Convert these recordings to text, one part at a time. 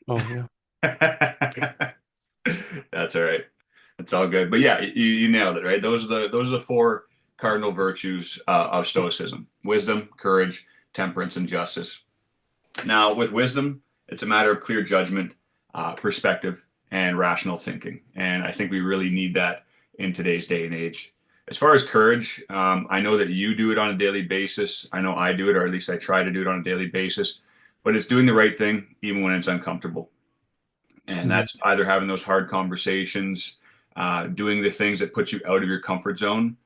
Oh yeah. That's all right. It's all good. But yeah, you nailed it, right? Those are the four cardinal virtues of Stoicism: wisdom, courage, temperance, and justice. Now, with wisdom, it's a matter of clear judgment, perspective, and rational thinking. And I think we really need that in today's day and age. As far as courage, I know that you do it on a daily basis. I know I do it, or at least I try to do it on a daily basis. But it's doing the right thing even when it's uncomfortable. And Mhm. that's either having those hard conversations, doing the things that put you out of your comfort zone.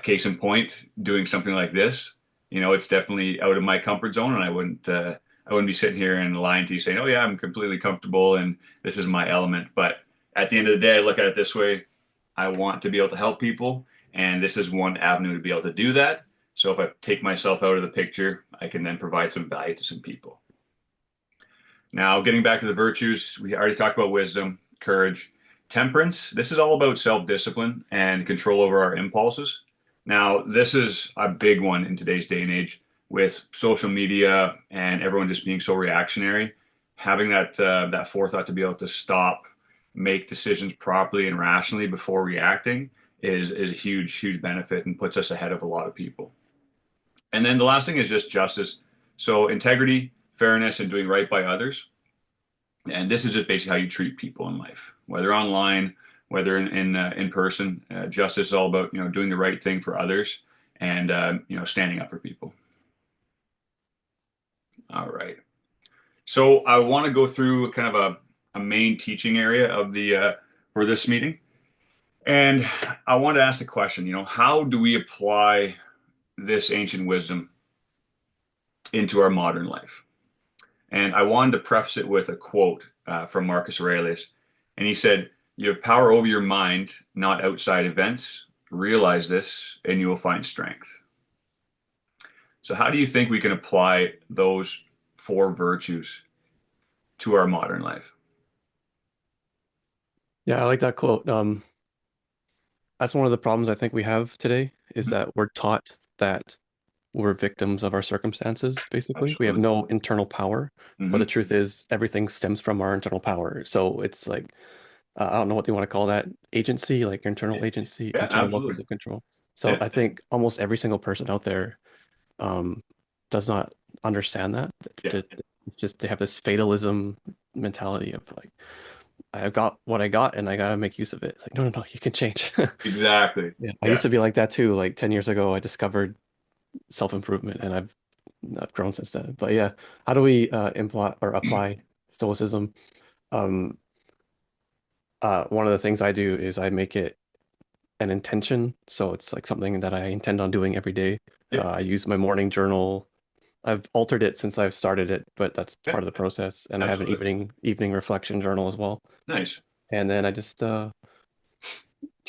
Case in point, doing something like this. It's definitely out of my comfort zone, and I wouldn't be sitting here and lying to you saying, "Oh yeah, I'm completely comfortable and this is my element." But at the end of the day, I look at it this way: I want to be able to help people, and this is one avenue to be able to do that. So if I take myself out of the picture, I can then provide some value to some people. Now, getting back to the virtues, we already talked about wisdom, courage, temperance. This is all about self-discipline and control over our impulses. Now, this is a big one in today's day and age with social media and everyone just being so reactionary. Having that forethought to be able to stop, make decisions properly and rationally before reacting is a huge benefit and puts us ahead of a lot of people. And then the last thing is just justice. So integrity, fairness, and doing right by others. And this is just basically how you treat people in life, whether online, whether in person. Justice is all about doing the right thing for others and standing up for people. All right. So I want to go through kind of a main teaching area of the for this meeting, and I want to ask the question. How do we apply this ancient wisdom into our modern life? And I wanted to preface it with a quote from Marcus Aurelius. And he said, "You have power over your mind, not outside events. Realize this, and you will find strength." So, how do you think we can apply those four virtues to our modern life? Yeah, I like that quote. That's one of the problems I think we have today is Mhm. that we're taught that we're victims of our circumstances, basically. We have Absolutely. no internal power, but Hmm. the truth is everything stems from our internal power. So it's like I don't know what you want to call that, agency, like internal agency, Yeah, internal locus absolutely. of control. So Yeah, I think almost every single person out there um, does not understand that. yeah, It's just they have this fatalism mentality of like, I got what I got and I gotta make use of it. It's like, no, no, no, you can change. exactly. Yeah, I Yeah. used to be like that too. Like 10 years ago, I discovered self-improvement and I've grown since then. But yeah, how do we imply or apply stoicism? Um, one of the things I do is I make it an intention. So it's like something that I intend on doing every day. Yeah. I use my morning journal. I've altered it since I've started it, but that's Yeah. part of the process. And I have an Absolutely. evening reflection journal as well. Nice. And then I just try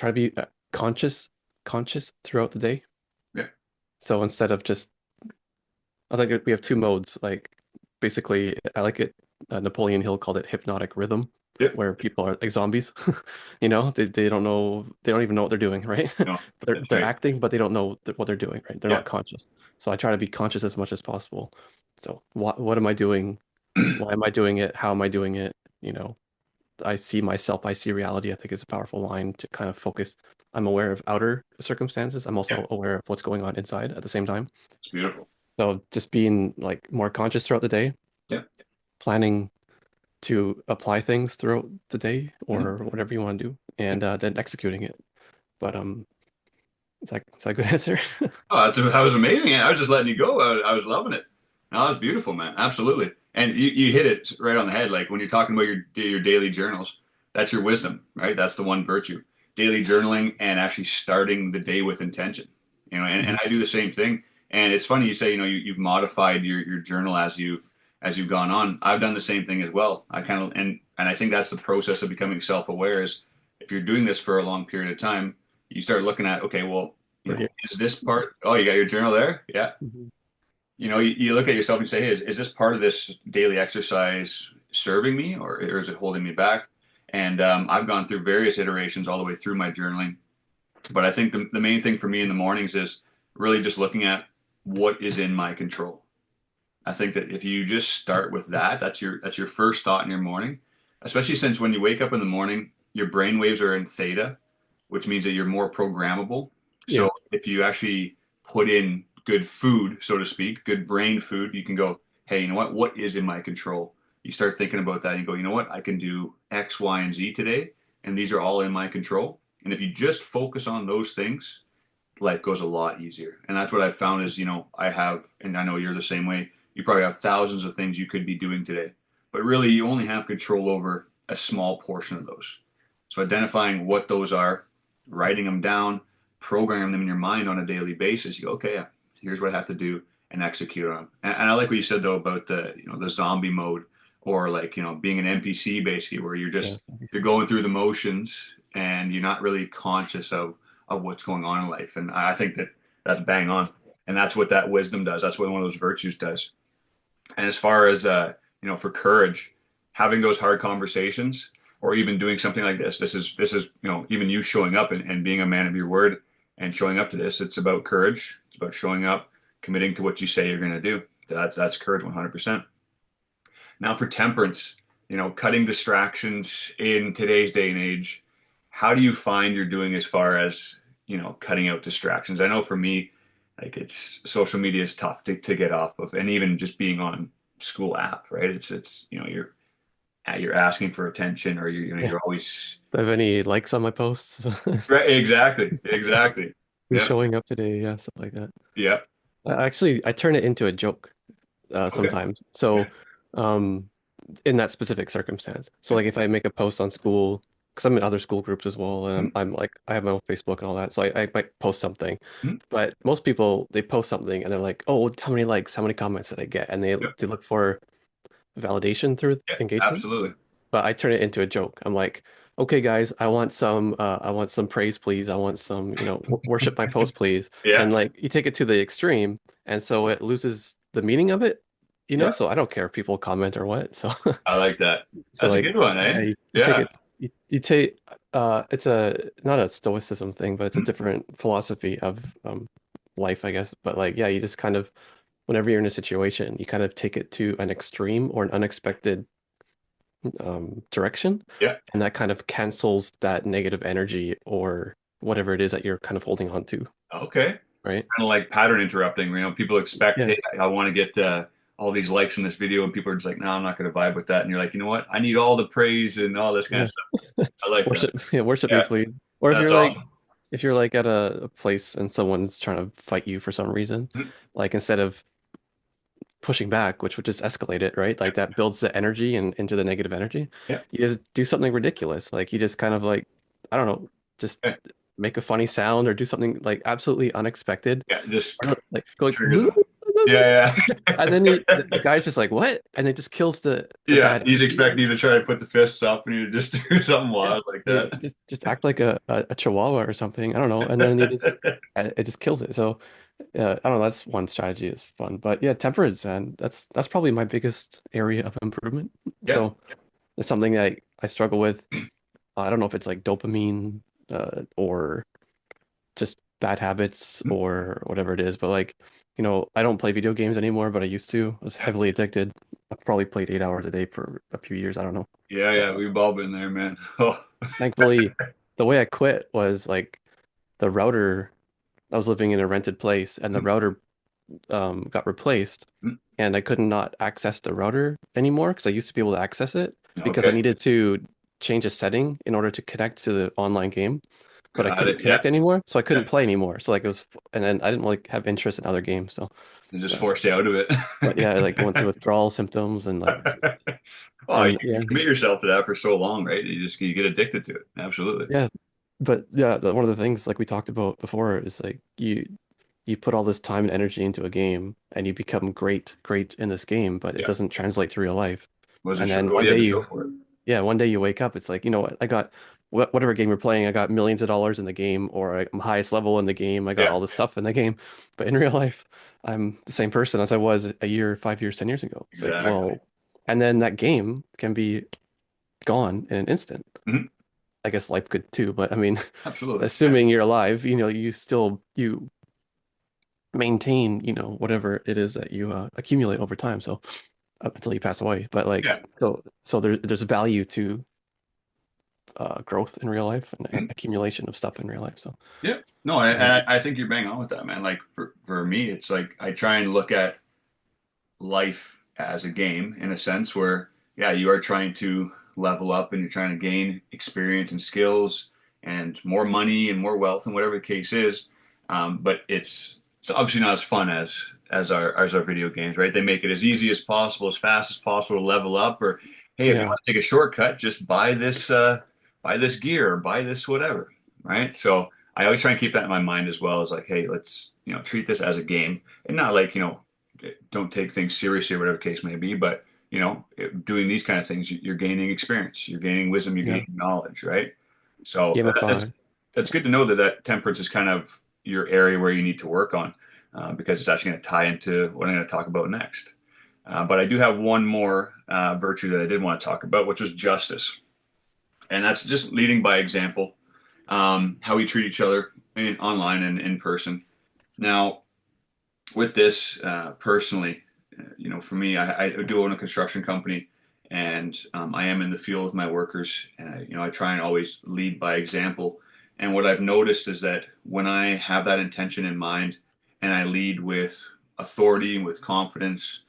to be conscious throughout the day. Yeah. So instead of just, I think we have two modes. Like basically, I like it. Napoleon Hill called it hypnotic rhythm, Yeah. where people are like zombies. They don't know, they don't even know what they're doing, right? No, But they're that's they're right. acting, but they don't know what they're doing, right? They're Yeah. not conscious. So I try to be conscious as much as possible. So what am I doing? Why am I doing it? How am I doing it? You know, I see myself, I see reality, I think is a powerful line to kind of focus. I'm aware of outer circumstances. I'm Yeah. also aware of what's going on inside at the same time. It's beautiful. So just being like more conscious throughout the day, Yeah. planning to apply things throughout the day Mhm. or whatever you want to do, and then executing it. But is that a good answer? Oh, that was amazing. Yeah, I was just letting you go. I was loving it. No, that was beautiful, man. Absolutely. And you hit it right on the head. Like when you're talking about your daily journals, that's your wisdom, right? That's the one virtue. Daily journaling and actually starting the day with intention. And Mhm. I do the same thing. And it's funny you say, you've modified your journal as you've gone on. I've done the same thing as well. I kind of and I think that's the process of becoming self-aware is if you're doing this for a long period of time, you start looking at, okay, well, Right here. is this part? Oh, you got your journal there? Yeah. Mhm. You look at yourself and say, hey, is this part of this daily exercise serving me or is it holding me back? And I've gone through various iterations all the way through my journaling. But I think the main thing for me in the mornings is really just looking at what is in my control. I think that if you just start with that, that's your first thought in your morning, especially since when you wake up in the morning, your brain waves are in theta, which means that you're more programmable. So Yeah. if you actually put in good food, so to speak, good brain food, you can go, hey, you know what? What is in my control? You start thinking about that and you go, you know what? I can do X, Y, and Z today, and these are all in my control. And if you just focus on those things, life goes a lot easier. And that's what I've found is, I have, and I know you're the same way, you probably have thousands of things you could be doing today, but really you only have control over a small portion of those. So identifying what those are, writing them down, programming them in your mind on a daily basis, you go, okay, yeah, here's what I have to do and execute on them. And I like what you said though about the zombie mode or like, being an NPC basically where Yeah. you're going through the motions and you're not really conscious of what's going on in life. And I think that that's bang on. And that's what that wisdom does. That's what one of those virtues does. And as far as, for courage, having those hard conversations or even doing something like this is, even you showing up and being a man of your word and showing up to this. It's about courage. It's about showing up, committing to what you say you're going to do. That's courage 100%. Now for temperance, cutting distractions in today's day and age, how do you find you're doing as far as, cutting out distractions? I know for me, like it's social media is tough to get off of, and even just being on school app, right? It's you're asking for attention or Yeah. you're always Do I have any likes on my posts? right, exactly, exactly. Who's Yep, showing up today? Yeah, stuff like that. yep. Actually, I turn it into a joke Okay. sometimes. Yeah. So, um, in that specific circumstance. So, Yeah. like, if I make a post on school, because I'm in other school groups as well, and Mhm. I'm like, I have my own Facebook and all that. So I might post something, Mhm. but most people they post something and they're like, "Oh, how many likes? How many comments did I get?" And Yep. they look for validation through Yeah, engagement. absolutely. But I turn it into a joke. I'm like, okay, guys, I want some praise, please. I want some, worship my post, please. Yeah, And like, you take it to the extreme, and so it loses the meaning of it, yeah. So I don't care if people comment or what. So, I like that. so That's a like, good one, yeah, eh? you take Yeah. it, you take, it's not a stoicism thing, but it's a Mhm. different philosophy of life, I guess. But like, yeah, you just kind of, whenever you're in a situation, you kind of take it to an extreme or an unexpected direction, Yeah. and that kind of cancels that negative energy or whatever it is that you're kind of holding on to, Okay. right? Kind of like pattern interrupting. People expect, Yeah, hey, I want to get all these likes in this video, and people are just like, no, I'm not going to vibe with that. And you're like, you know what? I need all the praise and all this kind of yeah. stuff. I like that. Worship, yeah, worship me, Yeah, please. Or that's awesome. if you're like at a place and someone's trying to fight you for some reason, Mhm. like instead of pushing back, which would just escalate it, right? Like that builds the energy and into the negative energy. Yeah, You just do something ridiculous. Like you just kind of like, I don't know, just yeah, make a funny sound or do something like absolutely unexpected. yeah. Just Or like go like triggers them. Yeah, and yeah, then the guy's just like, what? And it just kills the yeah. bad He's energy. expecting you to try to put the fists up, and you just do something Yeah. wild like You that. just act like a chihuahua or something. I don't know. And then you just it just kills it. So I don't know. That's one strategy is fun. But yeah, temperance, man, that's probably my biggest area of improvement. Yeah. So it's something that I struggle with. I don't know if it's like dopamine or just bad habits Mhm. or whatever it is. But like, I don't play video games anymore, but I used to. I was heavily addicted. I've probably played 8 hours a day for a few years. I don't know. Yeah, But yeah. We've all been there, man. Oh, thankfully, the way I quit was like the router. I was living in a rented place, and the mhm, router got replaced, mhm. and I could not access the router anymore because I used to be able to access it because I Okay. needed to change a setting in order to connect to the online game, but I Got couldn't it. Yeah, connect anymore, so I yeah. couldn't play anymore. So like it was, and then I didn't like have interest in other games. So, And just uh, force you out of but yeah, I it. like went through withdrawal symptoms and like, Oh, you, and you yeah, commit yourself to that for so long, right? You get addicted to it. Absolutely. yeah. But yeah, one of the things like we talked about before is like you put all this time and energy into a game and you become great in this game, but it Yeah. doesn't translate to real life. And then What do one you have day to show for it? yeah, one day you wake up, it's like, you know what, I got whatever game you're playing, I got millions of dollars in the game, or I'm highest level in the game, I got Yeah. all this stuff in the game. But in real life, I'm the same person as I was a year, 5 years, 10 years ago. It's like, Exactly. well, and then that game can be gone in an instant. Mhm. I guess life could too, but I mean, Absolutely. Yeah. assuming you're alive, you still you maintain, whatever it is that you accumulate over time. So up until you pass away. But like, Yeah. so there's value to growth in real life and Mhm. accumulation of stuff in real life. So Yeah. No, yeah, I think you're bang on with that, man. Like for me, it's like I try and look at life as a game in a sense where, yeah, you are trying to level up and you're trying to gain experience and skills and more money and more wealth and whatever the case is. But it's obviously not as fun as our video games, right? They make it as easy as possible, as fast as possible to level up. Or hey, if you yeah, want to take a shortcut, just buy this gear or buy this whatever, right? So I always try and keep that in my mind as well as like, hey, let's treat this as a game and not like don't take things seriously or whatever the case may be. But doing these kind of things, you're gaining experience, you're gaining wisdom, you're yeah. gaining knowledge, right? So Gamify. that's good to know that that temperance is kind of your area where you need to work on, because it's actually going to tie into what I'm going to talk about next. But I do have one more virtue that I did want to talk about, which was justice, and that's just leading by example. How we treat each other online and in person. Now, with this personally, for me, I do own a construction company, and I am in the field with my workers. I try and always lead by example. And what I've noticed is that when I have that intention in mind, and I lead with authority, with confidence,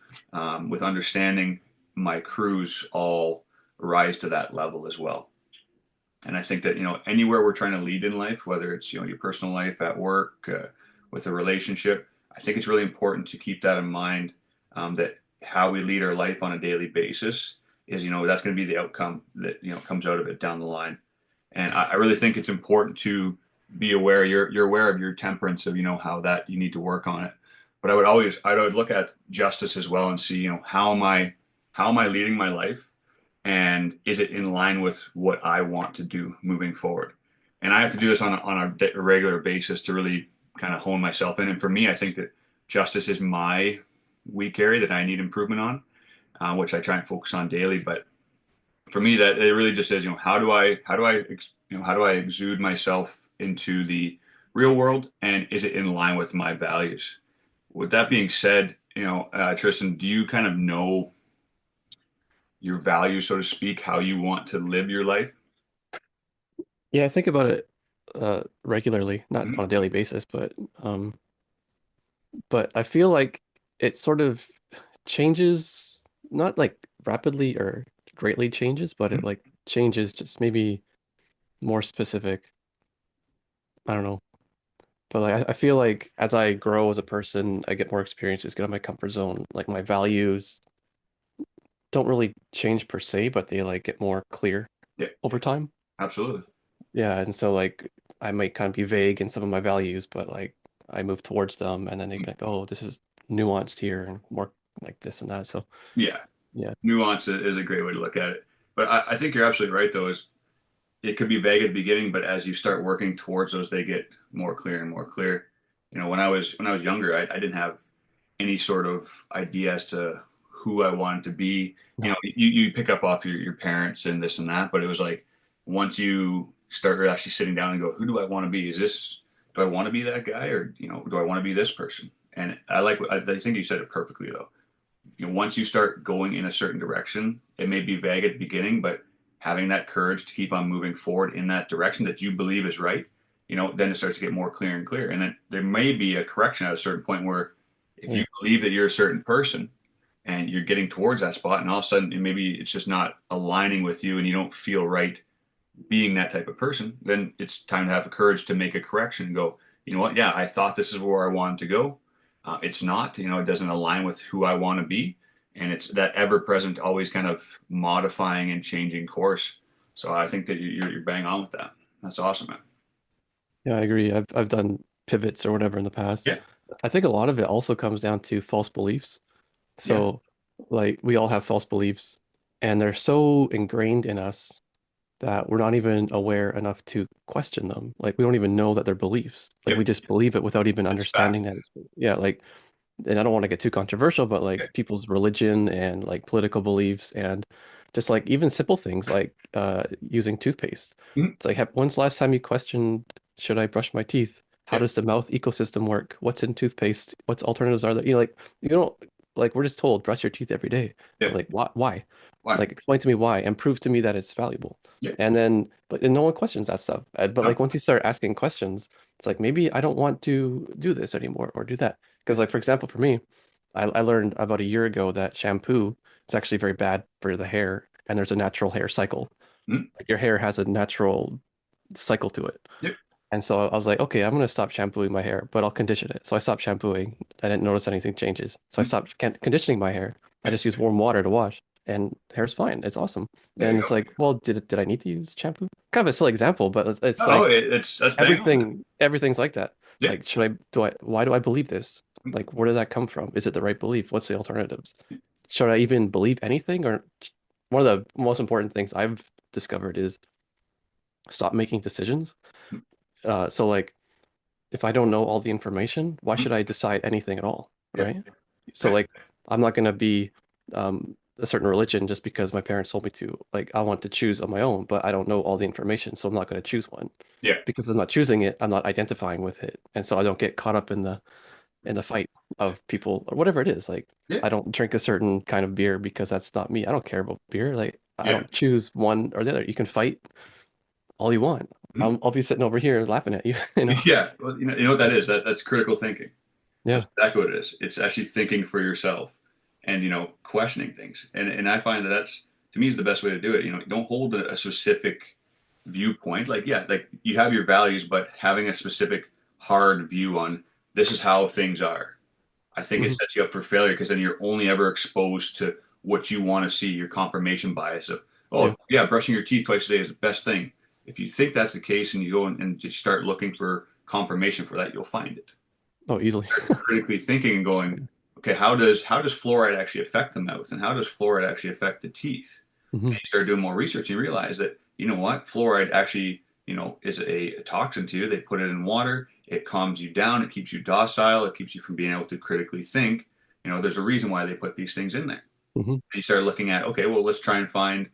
with understanding, my crews all rise to that level as well. And I think that, anywhere we're trying to lead in life, whether it's, your personal life, at work, with a relationship, I think it's really important to keep that in mind, that how we lead our life on a daily basis is, that's going to be the outcome that, comes out of it down the line. And I really think it's important to be aware, you're aware of your temperance of, how that you need to work on it. But I would look at justice as well and see, how am I leading my life? And is it in line with what I want to do moving forward? And I have to do this on a regular basis to really kind of hone myself in. And for me, I think that justice is my weak area that I need improvement on, which I try and focus on daily. But for me, that it really just says, how do I exude myself into the real world, and is it in line with my values? With that being said, Tristan, do you kind of know your values, so to speak, how you want to live your life? Yeah, I think about it regularly, not Mhm. on a daily basis, but I feel like it sort of changes, not like rapidly or greatly changes, but it Mhm. like changes just maybe more specific. I don't know. But like I feel like as I grow as a person, I get more experiences, get out of my comfort zone. Like my values don't really change per se, but they like get more clear Yeah, over time. absolutely. Yeah, and so like I might kind of be vague in some of my values, but like I move towards them and then they be like, oh, this is nuanced here and more like this and that. So Yeah, yeah. nuance is a great way to look at it. But I think you're absolutely right, though, is it could be vague at the beginning, but as you start working towards those, they get more clear and more clear. When I was younger, I didn't have any sort of idea as to who I wanted to be. No. You pick up off your parents and this and that, but it was like once you start actually sitting down and go, who do I want to be? Do I want to be that guy, or do I want to be this person? And I think you said it perfectly though. Once you start going in a certain direction, it may be vague at the beginning, but having that courage to keep on moving forward in that direction that you believe is right, then it starts to get more clear and clear. And then there may be a correction at a certain point where if you Yeah. believe that you're a certain person and you're getting towards that spot, and all of a sudden maybe it's just not aligning with you and you don't feel right being that type of person, then it's time to have the courage to make a correction and go, you know what? Yeah, I thought this is where I wanted to go. It's not, it doesn't align with who I want to be. And it's that ever present, always kind of modifying and changing course. So I think that you're bang on with that. That's awesome, man. Yeah, I agree. I've done pivots or whatever in the past. Yeah. I think a lot of it also comes down to false beliefs. Yeah. So like we all have false beliefs and they're so ingrained in us that we're not even aware enough to question them. Like we don't even know that they're beliefs. Like Yep. we just believe it without even It's understanding that facts. it's yeah, like and I don't want to get too controversial, but Yeah. like people's religion and like political beliefs and just like even simple things like using toothpaste. Mhm. It's like when's the last time you questioned should I brush my teeth? How Yeah. does the mouth ecosystem work? What's in toothpaste? What's alternatives are there? Like you don't like we're just told brush your teeth every day. But Yeah. like why? Why? Like explain to me why and prove to me that it's valuable. Yeah. And then and no one questions that stuff. But No. like once you start asking questions, it's like maybe I don't want to do this anymore or do that. Because like for example, for me, I learned about a year ago that shampoo is actually very bad for the hair and there's a natural hair cycle. Mm. Like your hair has a natural cycle to it. Yeah. And so I was like, okay, I'm gonna stop shampooing my hair, but I'll condition it. So I stopped shampooing. I didn't notice anything changes. So I Mm. stopped conditioning my hair. I Yeah. just use warm water to wash, and hair's fine. It's awesome. There And you it's go. like, well, did I need to use shampoo? Kind of a silly example, but it's Oh, like that's bang on. everything's like that. Yeah. Like, why do I believe this? Like, where did that come from? Is it the right belief? What's the alternatives? Should I even believe anything? Or one of the most important things I've discovered is stop making decisions. So like if I don't know all the information, why Mm. should I decide anything at all, Yeah. right? So Okay. like I'm not gonna be a certain religion just because my parents told me to. Like I want to choose on my own, but I don't know all the information, so I'm not gonna choose one. Yeah. Because I'm not choosing it, I'm not identifying with it. And so I don't get caught up in the fight of people or whatever it is. Like Yeah. I don't drink a certain kind of beer because that's not me. I don't care about beer. Like I Yeah. don't choose one or the other. You can fight all you want. Mm. I'll be sitting over here laughing at you, you know? Yeah. Well, you know what that is? That's critical thinking. That's Yeah. exactly what it is. It's actually thinking for yourself and questioning things. And I find that that's to me is the best way to do it. Don't hold a specific viewpoint. Like yeah, like you have your values, but having a specific hard view on this is how things are. I think it Hmm. sets you up for failure because then you're only ever exposed to what you want to see, your confirmation bias of, Yeah. oh, yeah, brushing your teeth twice a day is the best thing. If you think that's the case and you go and just start looking for confirmation for that, you'll find it. Oh, easily. Critically thinking and going, okay, how does fluoride actually affect the mouth and how does fluoride actually affect the teeth? Hmm. And you start doing more research, you realize that you know what, fluoride actually is a toxin to you. They put it in water, it calms you down, it keeps you docile, it keeps you from being able to critically think. There's a reason why they put these things in there. Hmm. And you start looking at, okay, well, let's try and find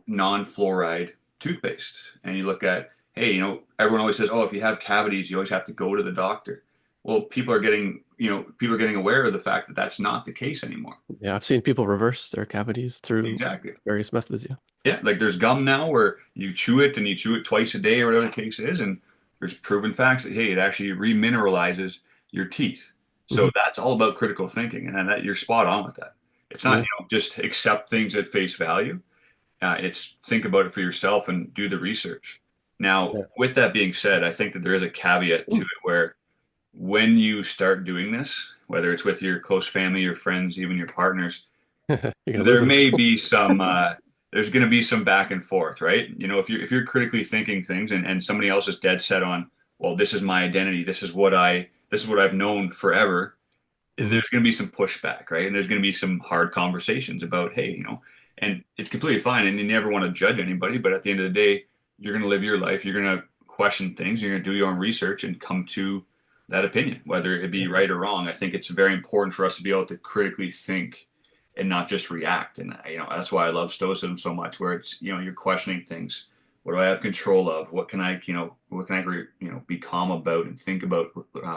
non-fluoride toothpaste. And you look at, hey, everyone always says, oh, if you have cavities, you always have to go to the doctor. Well, people are getting aware of the fact that that's not the case anymore. Yeah, I've seen people reverse their cavities through Exactly. various methods. Yeah. Yeah, like there's gum now where you chew it and you chew it twice a day or whatever the case is, and there's proven facts that hey, it actually remineralizes your teeth. So Hmm. that's all about critical thinking, and that you're spot on with that. It's not Yeah. just accept things at face value. It's think about it for yourself and do the research. Now, Yeah. with that being said, I think that there is a caveat to Ooh. it where when you start doing this, whether it's with your close family, your friends, even your partners, You're gonna lose there them. may be some there's going to be some back and forth, right? If you're critically thinking things and somebody else is dead set on, well, this is my identity, this is what I've known forever, Hmm. there's going to be some pushback, right? And there's going to be some hard conversations about, hey, and it's completely fine and you never want to judge anybody, but at the end of the day, you're going to live your life, you're going to question things, you're going to do your own research and come to that opinion, whether it be Yeah. right or wrong. I think it's very important for us to be able to critically think and not just react. And that's why I love Stoicism so much, where it's you're questioning things. What do I have control of? What can I be calm about and think about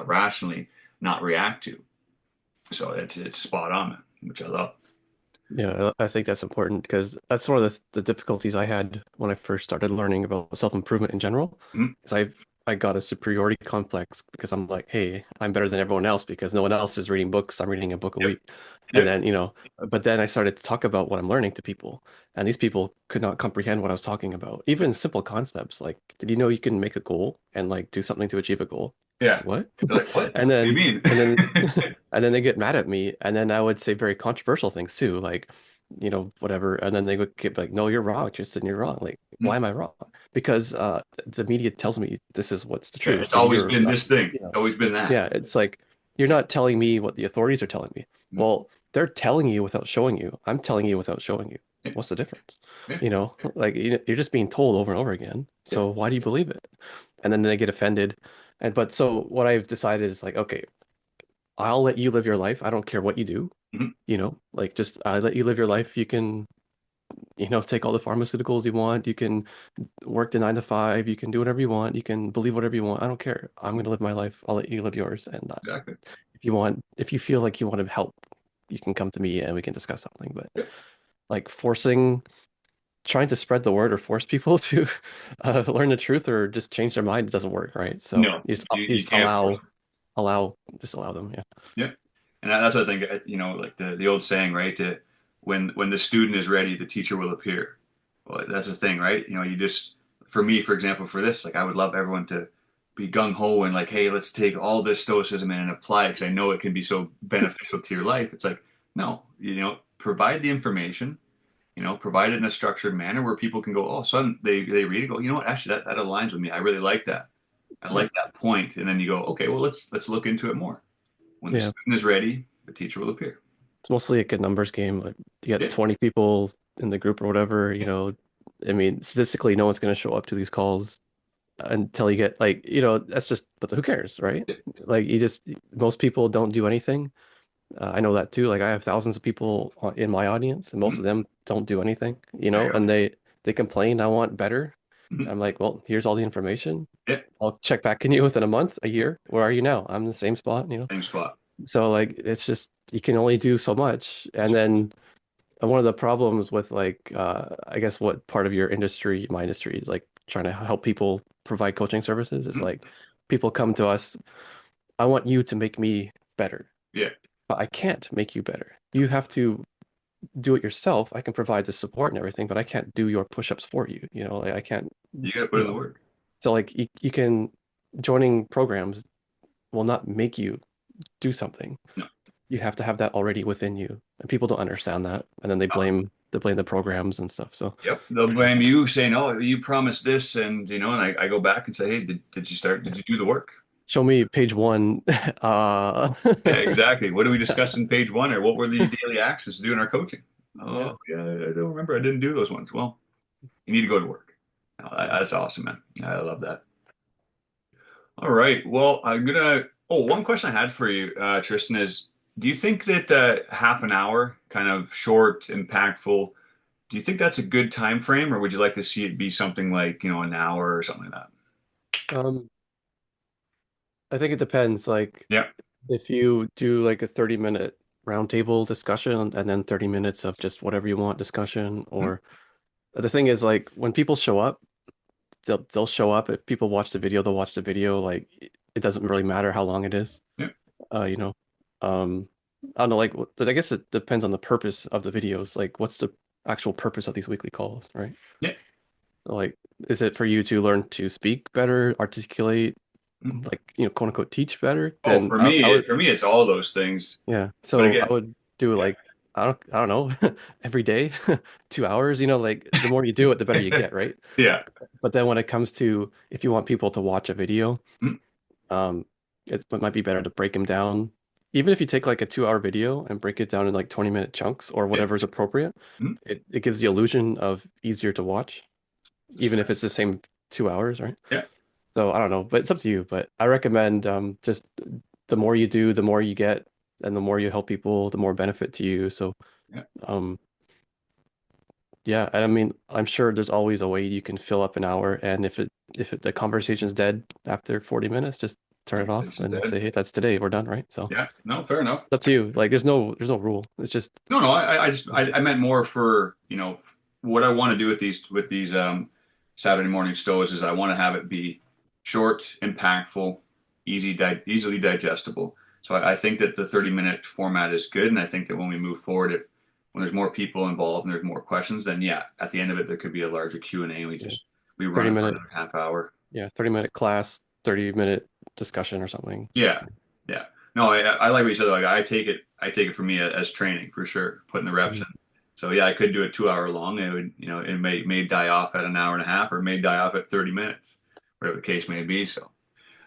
rationally, not react to. So it's spot on, which I love. Yeah, I think that's important because that's one of the difficulties I had when I first started learning about self-improvement in general. Mhm. Is I got a superiority complex because I'm like, hey, I'm better than everyone else because no one else is reading books. I'm reading a book a Yep. week. And Yep. then, but then I started to talk about what I'm learning to people, and these people could not comprehend what I was talking about. Even simple concepts like, did you know you can make a goal and like do something to achieve a goal? Yeah. What? They're like, what? And What do you then mean? and then and then they get mad at me, and then I would say very controversial things too, like, whatever. And then they would get like, no, you're wrong, Tristan, you're wrong. Like, why am I wrong? Because the media tells me this is what's the Yeah, truth. it's So always you're been this thing. you It's know, always been that. yeah, it's like you're not telling me what the authorities are telling me. Mhm. Well, they're telling you without showing you. I'm telling you without showing you. Yeah. What's the difference? Yeah. Like you're just being told over and over again. Yeah. So why do you believe it? And then they get offended. And but so what I've decided is like, okay, I'll let you live your life. I don't care what you do. Mhm. Like just I let you live your life. You can take all the pharmaceuticals you want. You can work the 9 to 5. You can do whatever you want. You can believe whatever you want. I don't care. I'm going to live my life. I'll let you live yours. And Exactly. if you feel like you want to help, you can come to me and we can discuss something. But Yep. like trying to spread the word or force people to learn the truth or just change their mind, it doesn't work, right? So No, you, you you just can't force it. just allow them. Yeah. Yep. And that's what I think, like the old saying, right? When the student is ready, the teacher will appear. Well, that's the thing, right? You just, for me, for example, for this, like I would love everyone to be gung ho and like, hey, let's take all this stoicism and apply it because I know it can be so beneficial to your life. It's like, no, provide the information, provide it in a structured manner where people can go, oh, sudden they read it, go, you know what, actually that aligns with me. I really like that. I Yeah. like that point. And then you go, okay, well, let's look into it more. When the Yeah. student is ready, the teacher will appear. It's mostly like a numbers game. Like you got Yeah, 20 people in the group or whatever, I mean, statistically, no one's going to show up to these calls until you get like, that's just, but who cares, right? yeah. Like most people don't do anything. I know that too. Like I have thousands of people in my audience, and most Mhm. of them don't do anything, There you go. and they complain, I want better. Mhm. I'm like, well, here's all the information. Yeah, I'll check back in you within a month, a year. Where are you now? I'm in the same spot. same spot. So like it's just you can only do so much. And then one of the problems with like I guess what part of your industry, my industry, is like trying to help people provide coaching services is Mhm. like people come to us, I want you to make me better. Yeah, But I can't make you better. You have to do it yourself. I can provide the support and everything, but I can't do your push-ups for you. Like I can't, you got to put you in the know. work. So like you can joining programs will not make you do something. No. You have to have that already within you. And people don't understand that. And then they blame the programs and stuff. So Yep, they'll blame you saying, "Oh, you promised this," and I go back and say, "Hey, did you start? yeah. Did you do the work?" Show me page one. Yeah, exactly. What do we discuss in page one, or what were the daily actions to do in our coaching? Yeah. Oh, yeah, I don't remember. I didn't do those ones. Well, you need to go to work. No, Yeah. that's awesome, man. I love that. All right. Well, I'm gonna. Oh, one question I had for you, Tristan, is: do you think that half an hour, kind of short, impactful, do you think that's a good time frame, or would you like to see it be something like, an hour or something like that? Um, I think it depends. Like Yeah. if you do like a 30-minute roundtable discussion and then 30 minutes of just whatever you want discussion, Mhm. or the thing is like when people show up, they'll show up. If people watch the video, they'll watch the video. Like it doesn't really matter how long it is. Yeah. Uh, you know. Um, I don't know, like I guess it depends on the purpose of the videos. Like what's the actual purpose of these weekly calls, right? Yeah. So, like, is it for you to learn to speak better, articulate, Mhm. like, quote unquote, teach better? Oh, Then I would, for me, it's all those things. yeah. But So I again, would do yeah. like, I don't know, every day, 2 hours, like the more you do it, the better you get, right? Yeah. But then when it comes to if you want people to watch a video, Mhm. um, it might be better to break them down. Even if you take like a 2 hour video and break it down in like 20-minute chunks or Yeah. whatever is appropriate, Mhm. it gives the illusion of easier to watch, That's even fair. if it's the same 2 hours, right? Yeah. So I don't know, but it's up to you. But I recommend just the more you do, the more you get, and the more you help people, the more benefit to you. So Yeah. um, yeah, and I mean, I'm sure there's always a way you can fill up an hour, and the conversation's dead after 40 minutes, just turn it off Conversation's and dead. say, hey, that's today, we're done, right? So Yeah. No, fair enough. it's up to you. Like there's no rule. It's just No, no, I just I meant more for, what I want to do with these Saturday morning stoas is I want to have it be short, impactful, easily digestible. So I think that the 30-minute format is good, and I think that when we move forward, if when there's more people involved and there's more questions, then yeah, at the end of it there could be a larger Q&A, and yeah, we run 30 it for minute another half hour. yeah, 30-minute class, 30-minute discussion or something. Yeah, yeah. No, I like what you said. Like I take it for me as training for sure, putting the reps in. Mhm. So yeah, I could do it 2 hour long. It would, it may die off at an hour and a half, or may die off at 30 minutes, whatever the case may be. So,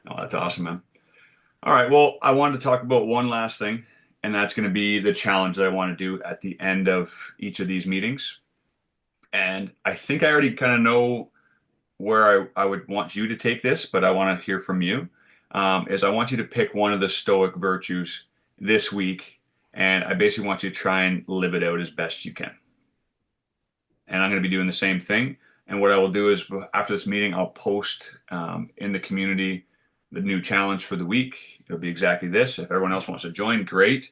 no, that's awesome, man. All right, well, I wanted to talk about one last thing, and that's going to be the challenge that I want to do at the end of each of these meetings. And I think I already kind of know where I would want you to take this, but I want to hear from you. Is I want you to pick one of the Stoic virtues this week, and I basically want you to try and live it out as best you can. and I'm going to be doing the same thing. And what I will do is after this meeting, I'll post in the community the new challenge for the week. It'll be exactly this. If everyone else wants to join, great.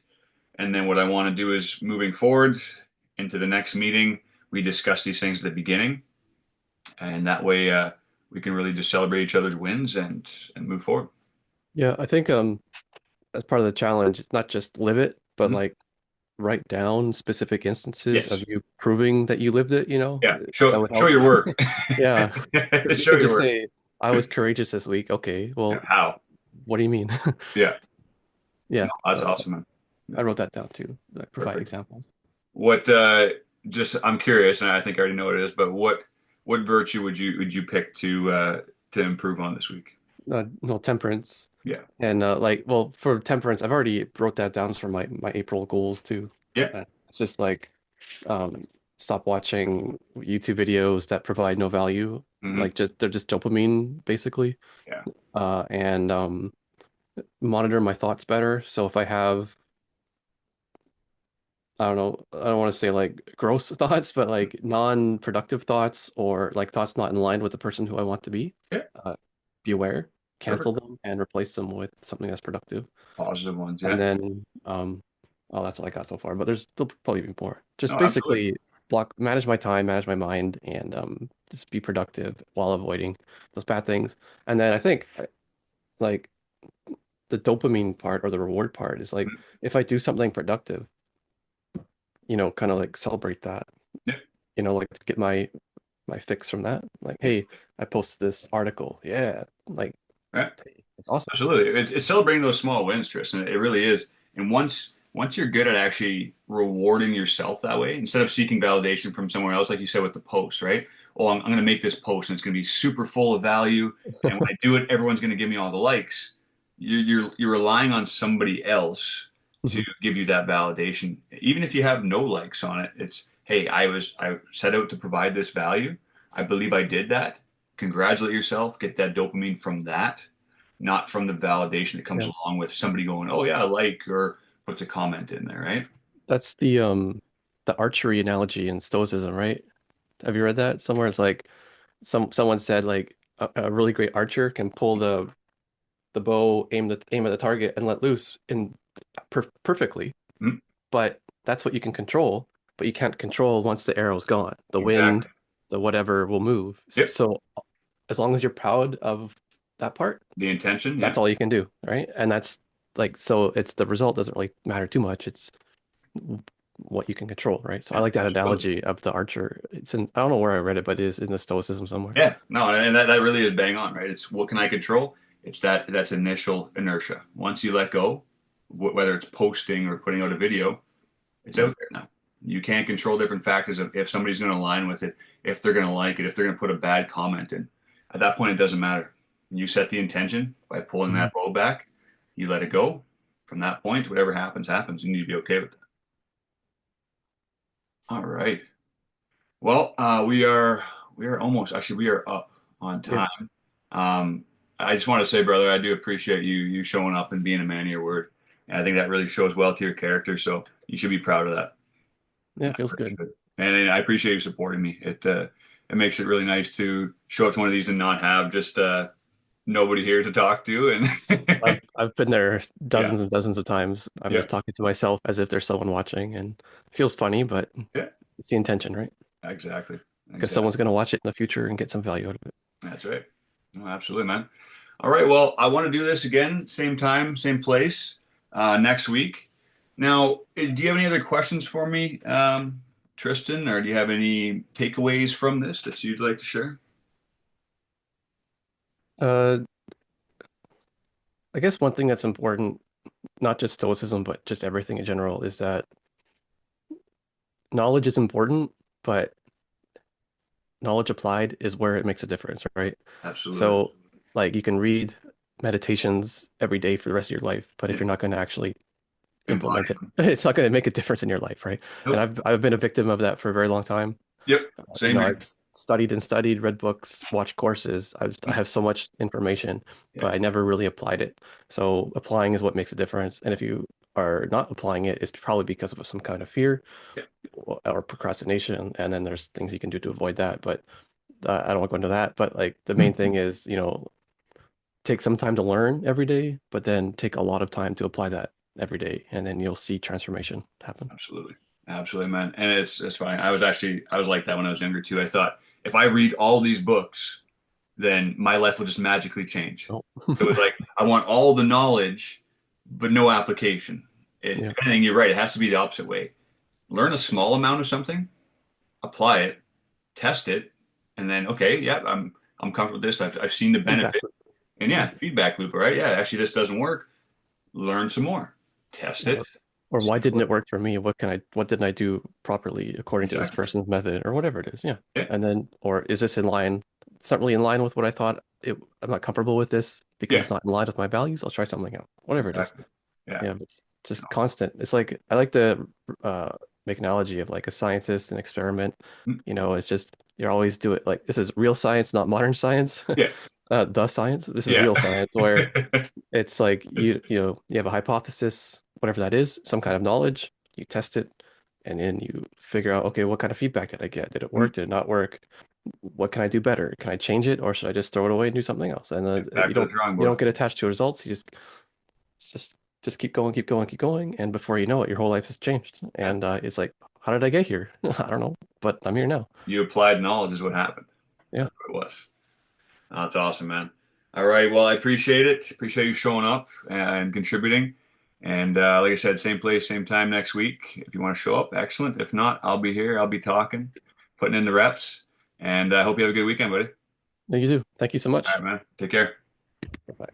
And then what I want to do is moving forward into the next meeting, we discuss these things at the beginning, and that way we can really just celebrate each other's wins and move forward. Yeah, I think as part of the challenge, it's not just live it, but Mhm. like write down specific instances Yes. of you proving that you lived it, Yeah. that Show would show help. your work. Yeah, because you Show could your just work. say, I was courageous this week. Okay, Yeah, well, how? what do you mean? Yeah. No, Yeah, that's so awesome, man. Yeah, I wrote that down too, like provide perfect. examples. What just I'm curious, and I think I already know what it is, but what virtue would you pick to improve on this week? No, temperance. Yeah. And like, well, for temperance, I've already wrote that down for my April goals too. Yeah. It's just like um, stop watching YouTube videos that provide no value. Hmm. Like just they're just dopamine basically. Yeah. And monitor my thoughts better. So if I have, I don't know, I don't want to say like gross thoughts, but like non-productive thoughts or like thoughts not in line with the person who I want to Yeah. uh, be aware, cancel Perfect. them, and replace them with something that's productive. Positive ones. And Yeah. then, oh, that's all I got so far. But there's still probably be more. Just No, absolutely. basically manage my time, manage my mind, and just be productive while avoiding those bad things. And then I think like the dopamine part or the reward part is like Mhm. if I do something productive, kind of like celebrate that, Yeah. like get my fix from that. Like, Yeah. hey, I posted this article. Yeah, like Yeah. it's awesome. Absolutely. It's celebrating those small wins, Tristan. It really is. And once you're good at actually rewarding yourself that way, instead of seeking validation from somewhere else, like you said with the post, right? Oh, I'm going to make this post and it's going to be super full of value. And when I do it, everyone's going to give me all the likes. You're relying on somebody else to Mhm. give you that validation. Even if you have no likes on it, it's, hey, I set out to provide this value. I believe I did that. Congratulate yourself. Get that dopamine from that, not from the validation that comes Yeah, along with somebody going, "Oh yeah, I like," or puts a comment in there, right? that's the archery analogy in Stoicism, right? Have you read that somewhere? It's like someone said like a really great archer can pull the bow, aim at the target, and let loose in perfectly. Mhm. But that's what you can control. But you can't control once the arrow's gone. The wind, Exactly. the whatever will move. Yep. So as long as you're proud of that part, The intention. that's Yeah. all you can do, right? And that's like so it's the result doesn't really matter too much. It's what you can control, right? So I Yeah. like that Absolutely. analogy of the archer. I don't know where I read it, but it is in the Stoicism somewhere. Yeah. No, and that really is bang on, right? It's what can I control? It's that's initial inertia. Once you let go, whether it's posting or putting out a video, it's Yeah. out there now. You can't control different factors of if somebody's going to align with it, if they're going to like it, if they're going to put a bad comment in. At that point, it doesn't matter. You set the intention by pulling Mhm. that bow back. You let it go. From that point, whatever happens, happens. You need to be okay with that. All right. Well, we are almost actually we are up on Yeah. time. Um, I just want to say, brother, I do appreciate you showing up and being a man of your word. And I think that really shows well to your character. So you should be proud of that. Yeah, feels good. And I appreciate you supporting me. It makes it really nice to show up to one of these and not have just nobody here to talk to. And I've been there yeah, dozens and dozens of times. I'm yeah, just talking to myself as if there's someone watching and it feels funny, but yeah, it's the intention, right? exactly, Because exactly. someone's going to watch it in the future and get some value out of it. That's right. No, absolutely, man. All right. Well, I want to do this again, same time, same place, next week. Now, do you have any other questions for me, Tristan, or do you have any takeaways from this that you'd like to share? Uh, I guess one thing that's important, not just Stoicism, but just everything in general, is that knowledge is important, but knowledge applied is where it makes a difference, right? Absolutely. So, like, you can read meditations every day for the rest of your life, but if Yeah. you're not going to actually implement it, Embodiment. it's not going to make a difference in your life, right? And Nope. I've been a victim of that for a very long time. Yep. Same I've here. studied and studied, read books, watched courses. I have so much information, Yeah. but I never really applied it. So applying is what makes a difference. And if you are not applying it, it's probably because of some kind of fear Yeah, or procrastination, and then there's things you can do to avoid that. But I don't want to go into that. But like the main thing is, take some time to learn every day, but then take a lot of time to apply that every day, and then you'll see transformation happen. absolutely. Absolutely, man. And it's fine. I was like that when I was younger too. I thought if I read all these books, then my life will just magically change. Oh, So it was like I want all the knowledge, but no application. yeah, If anything, you're right. It has to be the opposite way. Learn a small amount of something, apply it, test it, and then okay, yeah, I'm comfortable with this. I've seen the feedback. benefit, and Yeah. yeah, feedback loop, right? Yeah, actually, this doesn't work. Learn some more, test it, Or see why if it didn't it works. work for me? What didn't I do properly according to this Exactly. person's method or whatever it is? Yeah. Yeah, And then, or is this in line? It's not really in line with what I thought. I'm not comfortable with this because yeah, it's not in line with my values. I'll try something else, whatever it is. exactly. Yeah. Yeah, but it's just constant. It's like I like to uh, make an analogy of like a scientist, an experiment. Mm, It's just you're always do it like this is real science, not modern science. yeah, The science. This is yeah. real science where it's like you have a hypothesis, whatever that is, some kind of knowledge, you test it, and then you figure out, okay, what kind of feedback did I get? Did it Mm, work? Did it not work? What can I do better? Can I change it, or should I just throw it away and do something else? And back to the drawing you board. don't get attached to results. You it's just keep going, keep going, keep going, and before you know it, your whole life has changed. Yeah. And it's like, how did I get here? I don't know, but I'm here now. You applied knowledge is what happened. Yeah, That's what it was. Oh, that's awesome, man. All right. Well, I appreciate it. Appreciate you showing up and contributing. And like I said, same place, same time next week. If you want to show up, excellent. If not, I'll be here. I'll be talking, putting in the reps. And I hope you have a good weekend, buddy. you do. Thank you so All much. right, man. Take care. Bye.